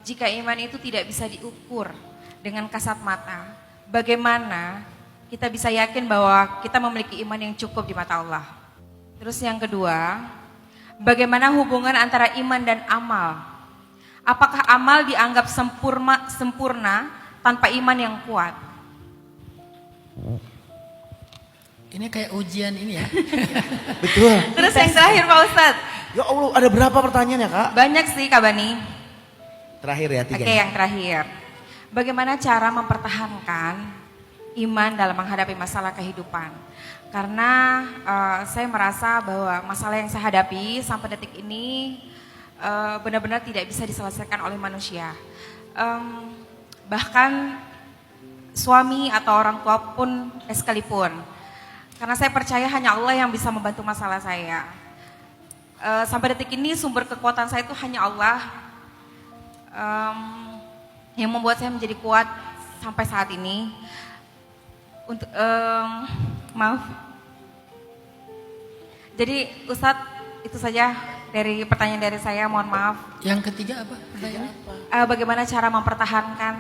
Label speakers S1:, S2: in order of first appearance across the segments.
S1: jika iman itu tidak bisa diukur dengan kasat mata, bagaimana kita bisa yakin bahwa kita memiliki iman yang cukup di mata Allah? Terus yang kedua, bagaimana hubungan antara iman dan amal? Apakah amal dianggap sempurna tanpa iman yang kuat?
S2: Ini kayak ujian ini ya.
S3: Betul.
S1: Terus yang terakhir Pak Ustadz.
S3: Ya Allah, ada berapa pertanyaan ya Kak?
S1: Banyak sih Kak Bani.
S3: Terakhir ya, 3.
S1: Oke, yang terakhir. Bagaimana cara mempertahankan iman dalam menghadapi masalah kehidupan? Karena saya merasa bahwa masalah yang saya hadapi sampai detik ini benar-benar tidak bisa diselesaikan oleh manusia. Bahkan suami atau orang tua pun sekalipun. Karena saya percaya hanya Allah yang bisa membantu masalah saya. Sampai detik ini sumber kekuatan saya itu hanya Allah yang membuat saya menjadi kuat sampai saat ini. Untuk maaf. Jadi Ustadz, itu saja dari pertanyaan dari saya, mohon maaf.
S2: Yang ketiga apa pertanyaannya?
S1: Bagaimana cara mempertahankan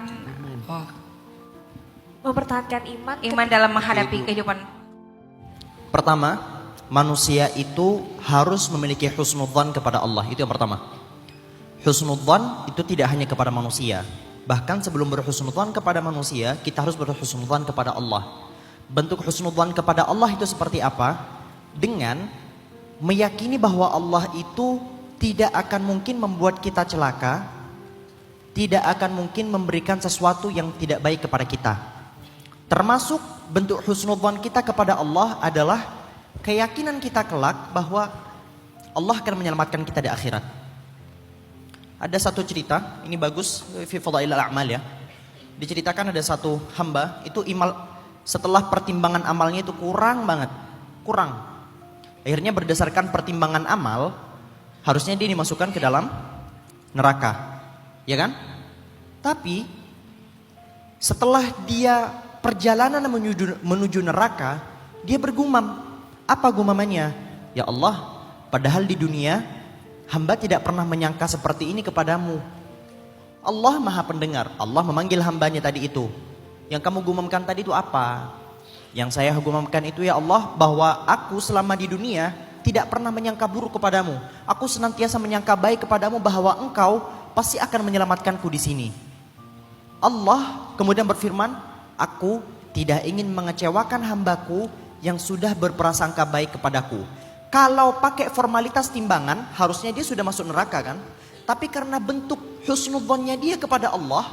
S4: Mempertahankan
S1: iman dalam menghadapi kehidupan?
S3: Pertama, manusia itu harus memiliki husnudzan kepada Allah. Itu yang pertama. Husnudzan itu tidak hanya kepada manusia. Bahkan sebelum berhusnudzan kepada manusia, kita harus berhusnudzan kepada Allah. Bentuk husnudzan kepada Allah itu seperti apa? Dengan meyakini bahwa Allah itu tidak akan mungkin membuat kita celaka, tidak akan mungkin memberikan sesuatu yang tidak baik kepada kita. Termasuk bentuk husnudzan kita kepada Allah adalah keyakinan kita kelak bahwa Allah akan menyelamatkan kita di akhirat. Ada satu cerita, ini bagus, fi fadailil a'mal ya. Diceritakan ada satu hamba, itu setelah pertimbangan amalnya itu kurang banget, kurang. Akhirnya berdasarkan pertimbangan amal, harusnya dia dimasukkan ke dalam neraka, ya kan? Tapi setelah dia perjalanan menuju neraka, dia bergumam. Apa gumamannya? Ya Allah, padahal di dunia hamba tidak pernah menyangka seperti ini kepadamu. Allah maha pendengar. Allah memanggil hambanya tadi itu. Yang kamu gumamkan tadi itu apa? Yang saya gumamkan itu ya Allah, bahwa aku selama di dunia tidak pernah menyangka buruk kepadamu. Aku senantiasa menyangka baik kepadamu, bahwa engkau pasti akan menyelamatkanku di sini. Allah kemudian berfirman, aku tidak ingin mengecewakan hambaku yang sudah berprasangka baik kepadaku. Kalau pakai formalitas timbangan, harusnya dia sudah masuk neraka kan? Tapi karena bentuk husnudzonnya dia kepada Allah,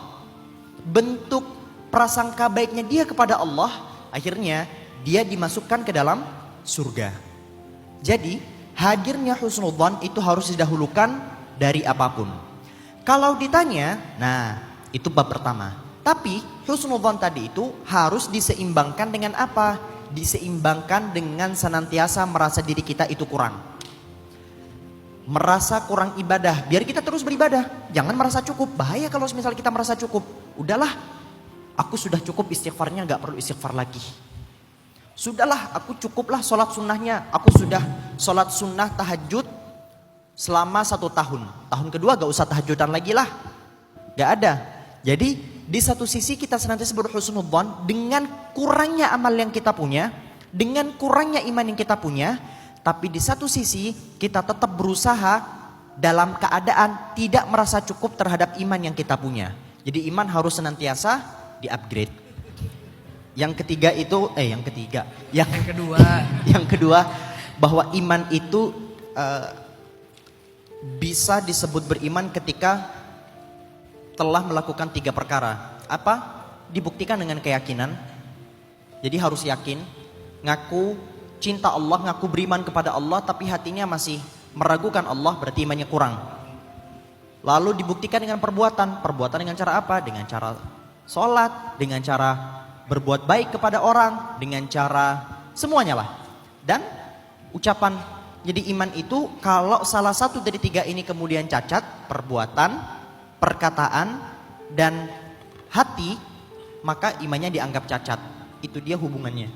S3: bentuk prasangka baiknya dia kepada Allah, akhirnya dia dimasukkan ke dalam surga. Jadi hadirnya husnudzon itu harus didahulukan dari apapun. Kalau ditanya, nah itu bab pertama. Tapi husnudzon tadi itu harus diseimbangkan dengan apa? Diseimbangkan dengan senantiasa merasa diri kita itu kurang. Merasa kurang ibadah, biar kita terus beribadah. Jangan merasa cukup, bahaya kalau misalnya kita merasa cukup. Udahlah, aku sudah cukup istighfarnya, gak perlu istighfar lagi. Sudahlah, aku cukuplah sholat sunnahnya. Aku sudah sholat sunnah tahajud selama 1 tahun. Tahun kedua gak usah tahajudan lagi lah. Gak ada. Jadi di satu sisi kita senantiasa berhusnudzon dengan kurangnya amal yang kita punya, dengan kurangnya iman yang kita punya, tapi di satu sisi kita tetap berusaha dalam keadaan tidak merasa cukup terhadap iman yang kita punya. Jadi iman harus senantiasa di-upgrade. Yang ketiga itu, yang kedua, yang kedua bahwa iman itu bisa disebut beriman ketika telah melakukan 3 perkara. Apa? Dibuktikan dengan keyakinan. Jadi harus yakin, ngaku cinta Allah, ngaku beriman kepada Allah, tapi hatinya masih meragukan Allah, berarti imannya kurang. Lalu dibuktikan dengan perbuatan. Perbuatan dengan cara apa? Dengan cara sholat, dengan cara berbuat baik kepada orang, dengan cara semuanya lah. Dan ucapan. Jadi iman itu kalau salah satu dari 3 ini kemudian cacat, perbuatan, perkataan, dan hati, maka imannya dianggap cacat. Itu dia hubungannya.